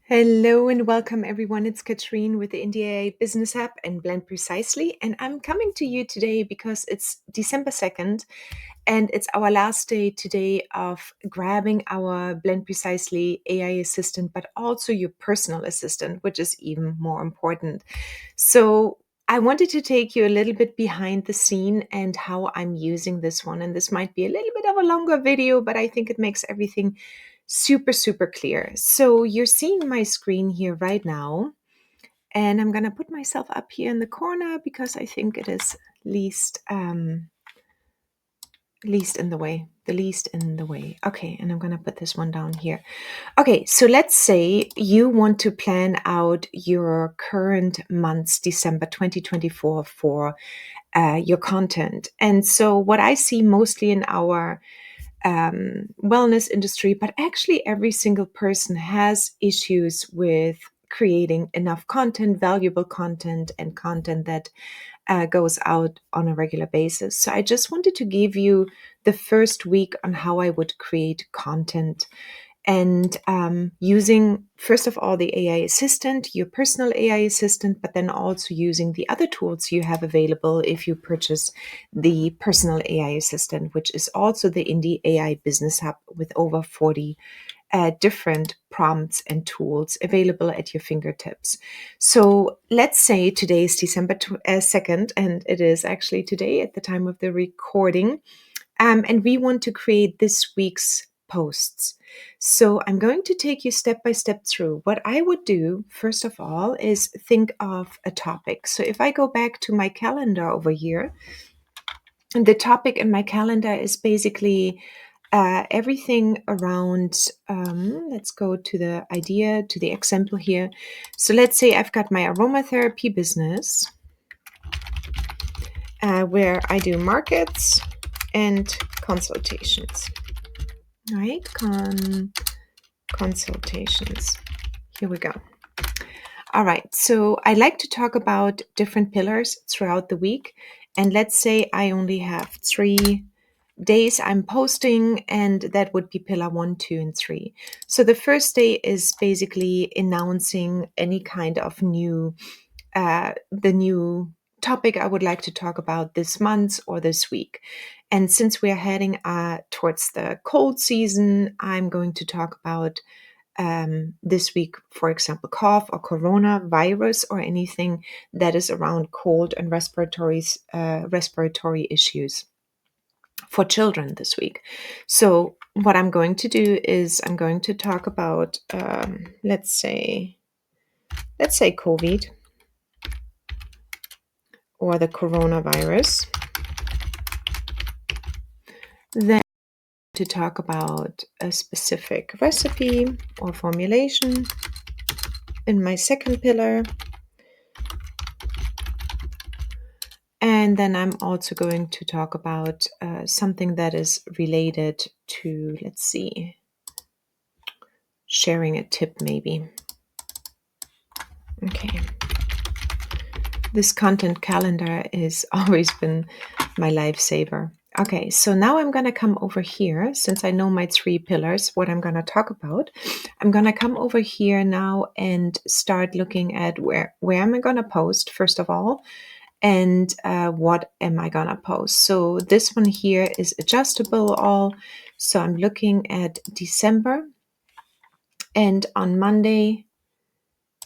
Hello and welcome everyone. It's Katrin with the India Business App and Blend Precisely. And I'm coming to you today because it's December 2nd and it's our last day today of grabbing our Blend Precisely AI assistant, but also your personal assistant, which is even more important. So I wanted to take you a little bit behind the scene and how I'm using this one. And this might be a little bit of a longer video, but I think it makes everything super clear. So you're seeing my screen here right now, and I'm gonna put myself up here in the corner because I think it is least in the way. The least in the way. Okay, and I'm gonna put this one down here. Okay, so let's say you want to plan out your current month's December 2024 for your content. And so what I see mostly in our wellness industry, but actually every single person has issues with creating enough content, valuable content, and content that goes out on a regular basis. So I just wanted to give you the first week on how I would create content and using, first of all, the AI assistant, your personal AI assistant, but then also using the other tools you have available if you purchase the personal AI assistant, which is also the Indie AI Business Hub with over 40 different prompts and tools available at your fingertips. So let's say today is December 2nd, and it is actually today at the time of the recording. And we want to create this week's posts. So I'm going to take you step by step through. What I would do, first of all, is think of a topic. So if I go back to my calendar over here, the topic in my calendar is basically everything around, let's go to the idea, to the example here. So let's say I've got my aromatherapy business where I do markets and consultations. Right? Consultations. Here we go. All right. So I like to talk about different pillars throughout the week. And let's say I only have 3 days I'm posting, and that would be pillar 1, 2, and 3. So the first day is basically announcing any kind of the new topic I would like to talk about this month or this week. And since we are heading towards the cold season, I'm going to talk about this week, for example, cough or coronavirus or anything that is around cold and respiratory issues for children this week. So what I'm going to do is I'm going to talk about, let's say COVID or the coronavirus. Then to talk about a specific recipe or formulation in my second pillar. And then I'm also going to talk about something that is related to, let's see, sharing a tip maybe. Okay. This content calendar has always been my lifesaver. Okay, so now I'm going to come over here. Since I know my 3 pillars, what I'm going to talk about, I'm going to come over here now and start looking at where am I going to post, first of all, and what am I going to post. So this one here is adjustable all. So I'm looking at December, and on Monday,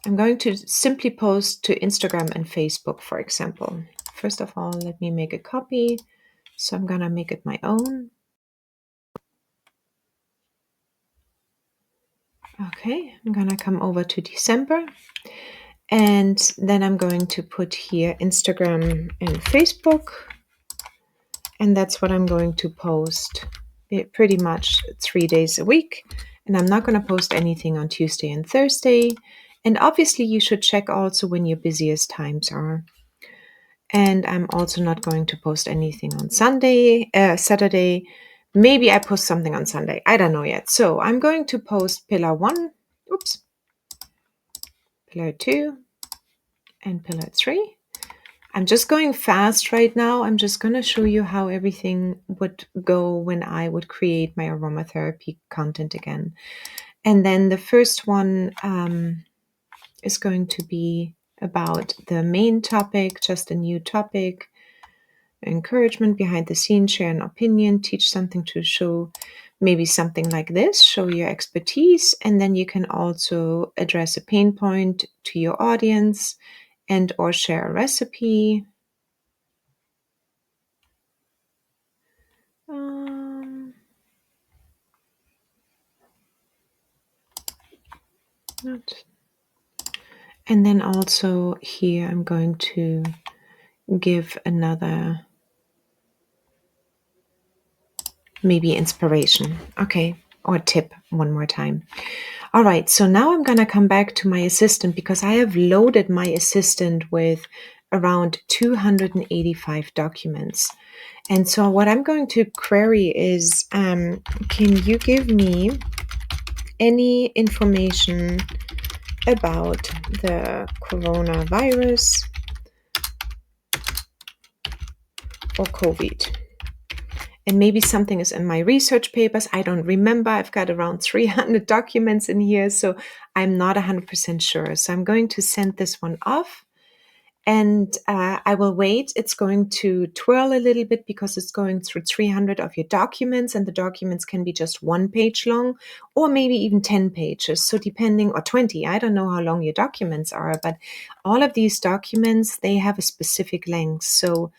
I'm going to simply post to Instagram and Facebook, for example. First of all, let me make a copy. So I'm going to make it my own. Okay, I'm going to come over to December. And then I'm going to put here Instagram and Facebook. And that's what I'm going to post pretty much 3 days a week. And I'm not going to post anything on Tuesday and Thursday. And obviously, you should check also when your busiest times are. And I'm also not going to post anything on Saturday. Maybe I post something on Sunday. I don't know yet. So I'm going to post pillar 1, pillar 2, and pillar 3. I'm just going fast right now. I'm just going to show you how everything would go when I would create my aromatherapy content again. And then the first one is going to be about the main topic, just a new topic. Encouragement, behind the scenes, share an opinion, teach something to show, maybe something like this, show your expertise. And then you can also address a pain point to your audience and or share a recipe. And then also here I'm going to give another maybe inspiration. Okay, or tip one more time. All right, so now I'm going to come back to my assistant because I have loaded my assistant with around 285 documents. And so what I'm going to query is, can you give me any information about the coronavirus or COVID? And maybe something is in my research papers. I don't remember. I've got around 300 documents in here, so I'm not 100% sure. So I'm going to send this one off. And I will wait. It's going to twirl a little bit because it's going through 300 of your documents, and the documents can be just 1 page long or maybe even 10 pages. So depending, or 20, I don't know how long your documents are, but all of these documents, they have a specific length. So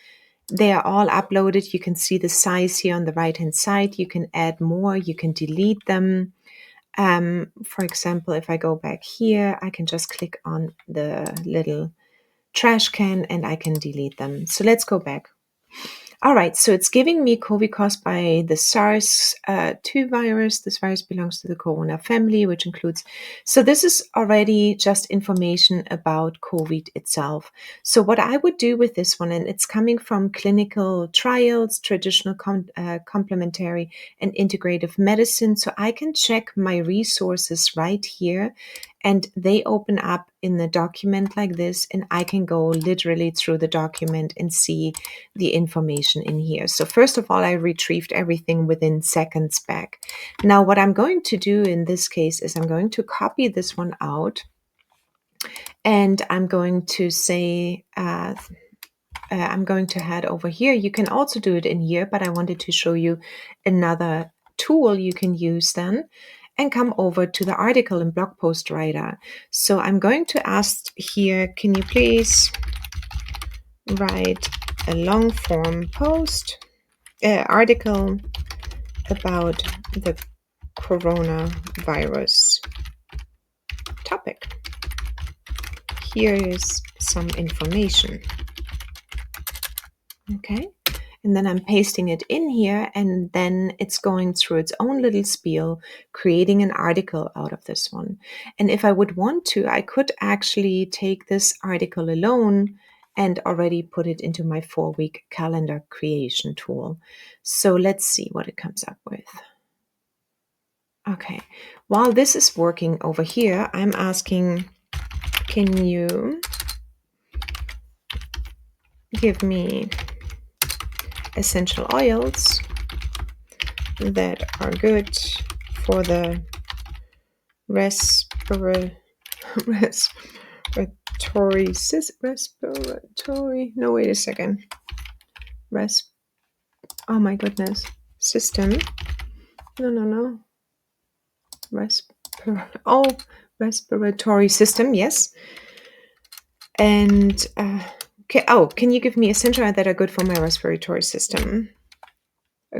they are all uploaded. You can see the size here on the right-hand side. You can add more. You can delete them. For example, if I go back here, I can just click on the little trash can and I can delete them. So let's go back. All right, so it's giving me COVID caused by the SARS-2 virus. This virus belongs to the corona family, which includes, so this is already just information about COVID itself. So what I would do with this one, and it's coming from clinical trials, traditional complementary and integrative medicine. So I can check my resources right here, and they open up in the document like this, and I can go literally through the document and see the information in here. So first of all, I retrieved everything within seconds back. Now what I'm going to do in this case is I'm going to copy this one out, and I'm going to say, I'm going to head over here. You can also do it in here, but I wanted to show you another tool you can use then, and come over to the article and blog post writer. So I'm going to ask here, can you please write a long form post, article about the coronavirus topic. Here is some information. Okay. And then I'm pasting it in here, and then it's going through its own little spiel, creating an article out of this one. And if I would want to, I could actually take this article alone and already put it into my 4-week calendar creation tool. So let's see what it comes up with. Okay, while this is working over here, I'm asking, can you give me essential oils that are good for the respiratory, no, wait a second. Oh my goodness. System. No. Respiratory system, yes. And can you give me essential that are good for my respiratory system?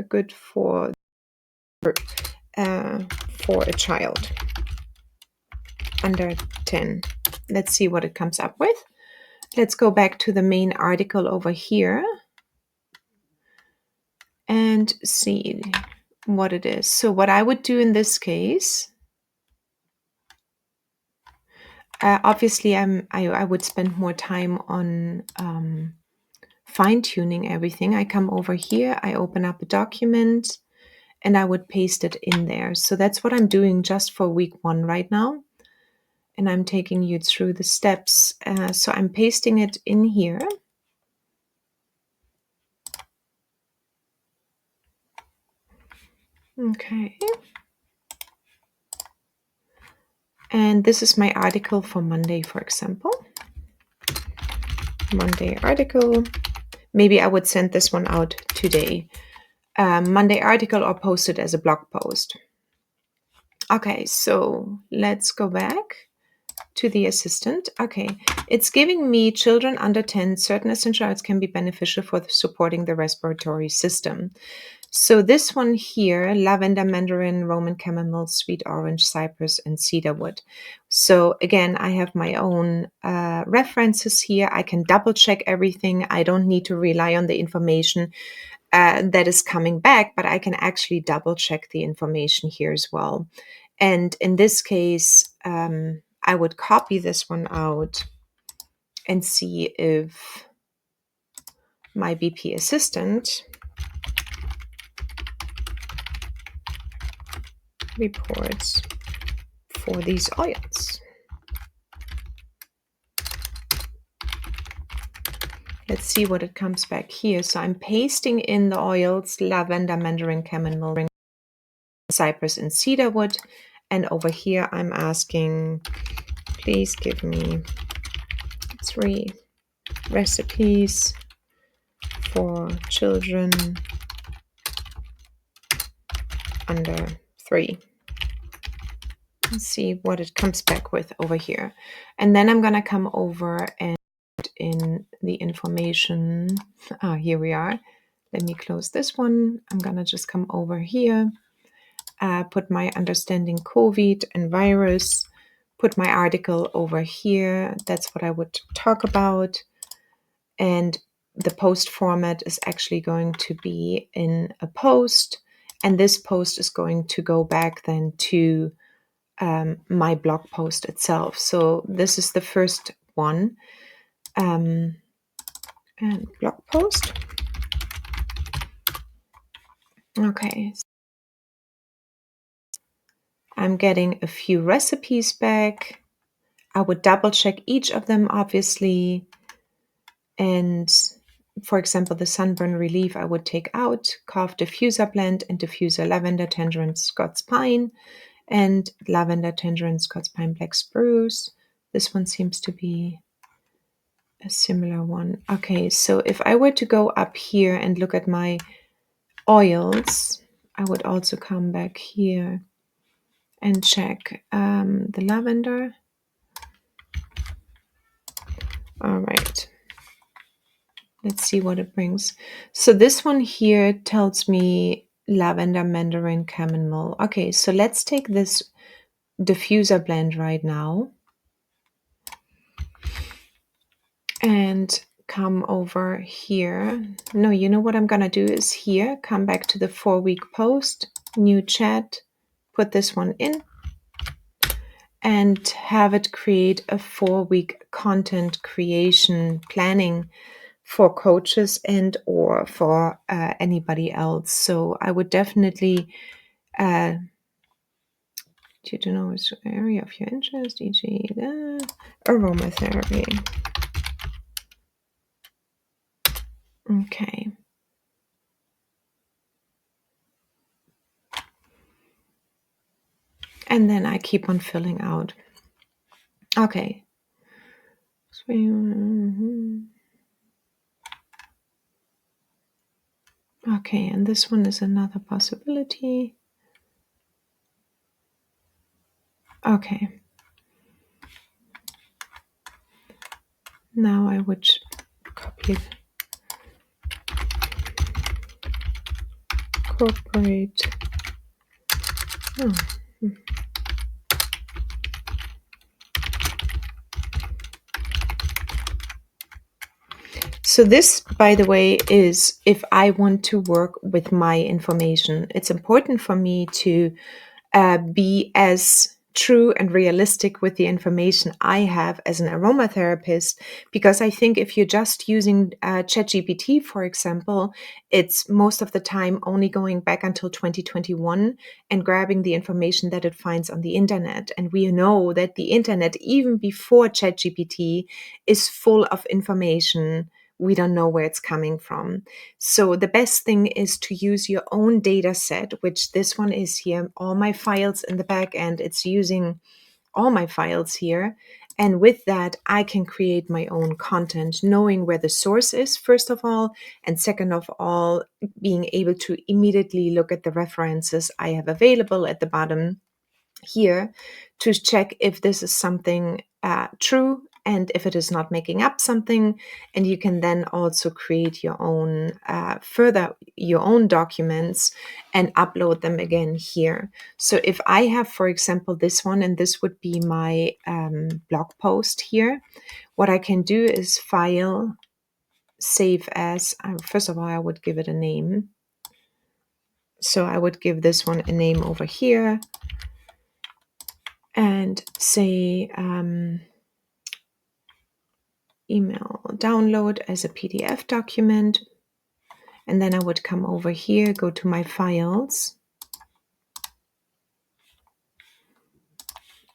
Good for a child under 10. Let's see what it comes up with. Let's go back to the main article over here and see what it is. So what I would do in this case, obviously I would spend more time on fine-tuning everything. I come over here, I open up a document, and I would paste it in there. So that's what I'm doing just for week 1 right now. And I'm taking you through the steps. So I'm pasting it in here. Okay. And this is my article for Monday, for example. Monday article. Maybe I would send this one out today. Monday article or post it as a blog post. Okay, so let's go back to the assistant. Okay, it's giving me children under 10. Certain essential oils can be beneficial for supporting the respiratory system. So this one here, lavender, mandarin, Roman chamomile, sweet orange, cypress, and cedarwood. So again, I have my own references here. I can double check everything. I don't need to rely on the information that is coming back, but I can actually double check the information here as well. And in this case, I would copy this one out and see if my BP assistant reports for these oils. Let's see what it comes back here. So I'm pasting in the oils, lavender, mandarin, chamomile, cypress, and cedarwood. And over here, I'm asking, please give me 3 recipes for children under 3. Let's see what it comes back with over here. And then I'm going to come over and in the information. Here we are. Let me close this one. I'm going to just come over here, put my understanding COVID and virus, put my article over here. That's what I would talk about. And the post format is actually going to be in a post. And this post is going to go back then to my blog post itself. So this is the first one. And blog post. Okay. I'm getting a few recipes back. I would double check each of them, obviously. And for example, the sunburn relief I would take out, cough diffuser blend and diffuser lavender, tangerine, Scots pine, and lavender, tangerine, Scots pine, black spruce. This one seems to be a similar one. Okay, so if I were to go up here and look at my oils, I would also come back here and check the lavender. All right. Let's see what it brings. So this one here tells me lavender, mandarin, chamomile. Okay, so let's take this diffuser blend right now and come over here. No, you know what I'm going to do is here, come back to the 4-week post, new chat, put this one in, and have it create a 4-week content creation planning for coaches and or for anybody else. So I would definitely you to know which area of your interest, e.g. Aromatherapy. Okay. And then I keep on filling out. Okay. Okay, and this one is another possibility. Okay. Now I would copy it. Incorporate. Oh. So this, by the way, is if I want to work with my information. It's important for me to be as true and realistic with the information I have as an aromatherapist, because I think if you're just using ChatGPT, for example, it's most of the time only going back until 2021 and grabbing the information that it finds on the internet. And we know that the internet, even before ChatGPT, is full of information. We don't know where it's coming from. So the best thing is to use your own data set, which this one is here, all my files in the back end. It's using all my files here. And with that, I can create my own content, knowing where the source is, first of all, and second of all, being able to immediately look at the references I have available at the bottom here to check if this is something true and if it is not making up something. And you can then also create your own your own documents and upload them again here. So if I have, for example, this one, and this would be my blog post here, what I can do is file, save as, first of all, I would give it a name. So I would give this one a name over here and say email download as a PDF document. And then I would come over here, go to my files,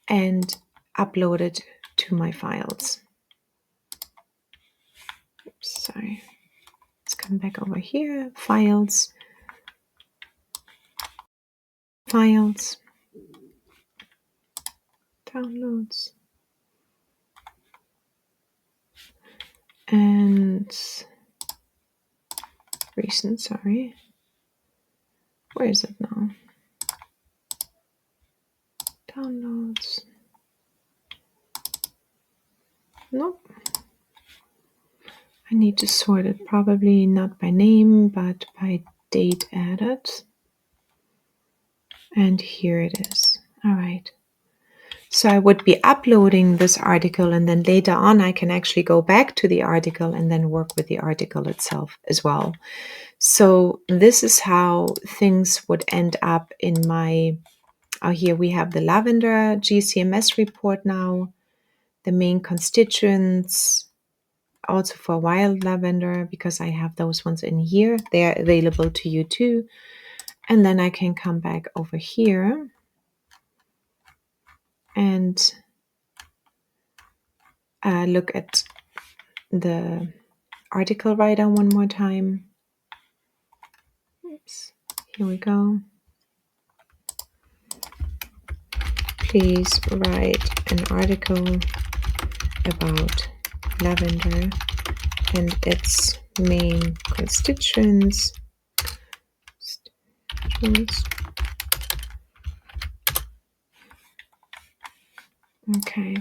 and upload it to my files. Oops, sorry. Let's come back over here, files, downloads, and recent, sorry. Where is it now? Downloads. Nope. I need to sort it probably not by name, but by date added. And here it is. All right. So I would be uploading this article, and then later on I can actually go back to the article and then work with the article itself as well. So this is how things would end up in my, here we have the lavender GCMS report now, the main constituents, also for wild lavender, because I have those ones in here. They are available to you too. And then I can come back over here and look at the article writer one more time. Oops, here we go. Please write an article about lavender and its main constituents. Okay.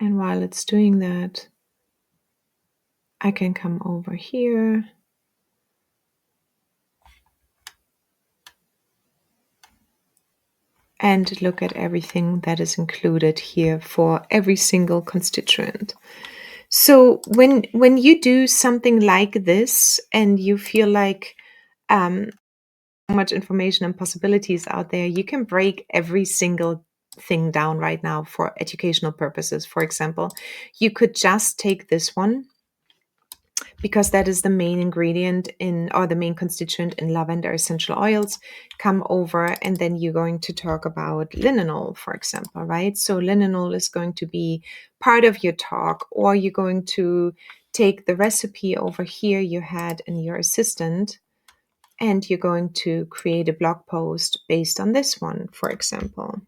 And while it's doing that, I can come over here and look at everything that is included here for every single constituent. So when you do something like this and you feel like so much information and possibilities out there, you can break every single thing down right now for educational purposes. For example, you could just take this one, because that is the main ingredient in, or the main constituent in lavender essential oils, come over, and then you're going to talk about linalool, for example, right? So linalool is going to be part of your talk, or you're going to take the recipe over here you had in your assistant, and you're going to create a blog post based on this one, for example.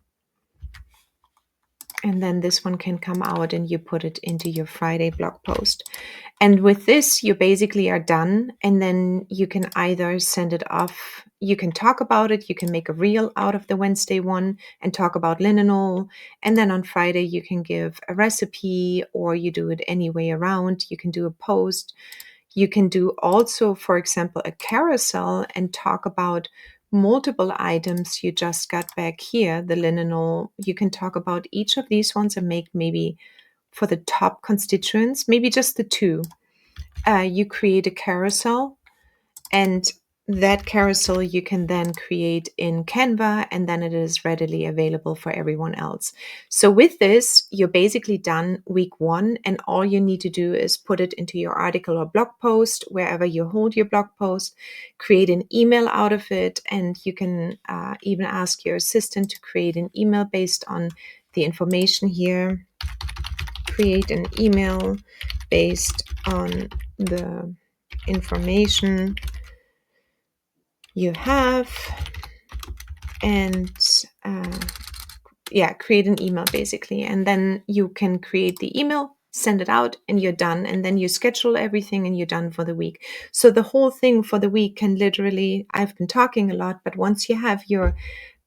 And then this one can come out and you put it into your Friday blog post. And with this, you basically are done. And then you can either send it off, you can talk about it, you can make a reel out of the Wednesday one and talk about linalool. And then on Friday, you can give a recipe, or you do it any way around. You can do a post. You can do also, for example, a carousel and talk about multiple items you just got back here, the linalool. You can talk about each of these ones and make maybe for the top constituents, maybe just the two. You create a carousel, and that carousel you can then create in Canva, and then it is readily available for everyone else. So with this, you're basically done week one, and all you need to do is put it into your article or blog post, wherever you hold your blog post, create an email out of it, and you can even ask your assistant to create an email based on the information here. Create an email based on the information you have, and create an email basically. And then you can create the email, send it out, and you're done. And then you schedule everything and you're done for the week. So the whole thing for the week can literally, I've been talking a lot, but once you have your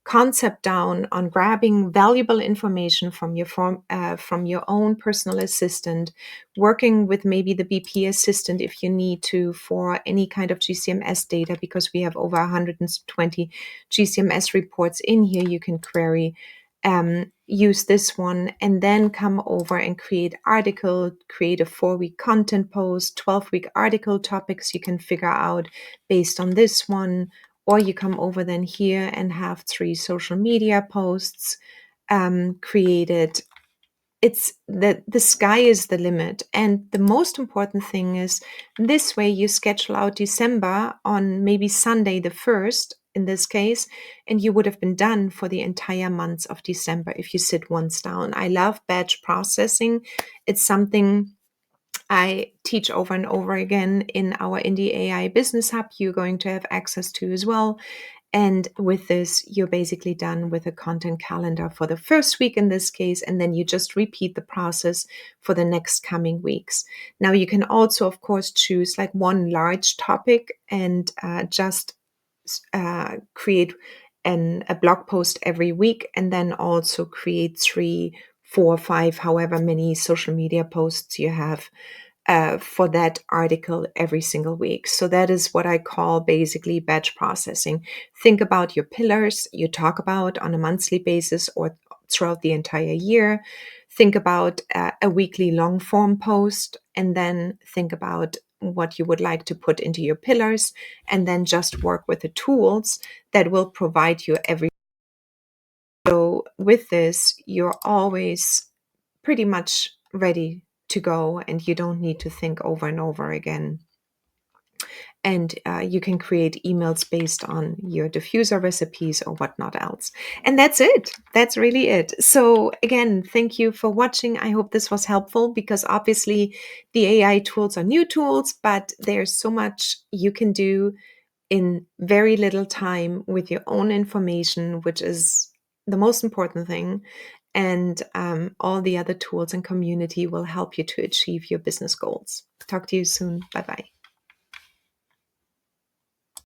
concept down on grabbing valuable information from your own personal assistant, working with maybe the BP assistant if you need to for any kind of GCMS data, because we have over 120 GCMS reports in here you can query. Use this one and then come over and create article, create a 4-week content post, 12-week article topics you can figure out based on this one. Or you come over then here and have 3 social media posts created. It's the sky is the limit. And the most important thing is this way you schedule out December on maybe Sunday the 1st in this case, and you would have been done for the entire month of December if you sit once down. I love batch processing. It's something I teach over and over again in our Indie AI Business Hub. You're going to have access to as well. And with this, you're basically done with a content calendar for the first week in this case, and then you just repeat the process for the next coming weeks. Now, you can also, of course, choose like one large topic and just create a blog post every week, and then also create 3, 4, 5, however many social media posts you have for that article every single week. So that is what I call basically batch processing. Think about your pillars you talk about on a monthly basis or throughout the entire year. Think about a weekly long form post, and then think about what you would like to put into your pillars, and then just work with the tools that will provide you every. So with this, you're always pretty much ready to go, and you don't need to think over and over again. And you can create emails based on your diffuser recipes or whatnot else. And that's it. That's really it. So again, thank you for watching. I hope this was helpful, because obviously the AI tools are new tools, but there's so much you can do in very little time with your own information, which is the most important thing. And all the other tools and community will help you to achieve your business goals. Talk to you soon. Bye-bye.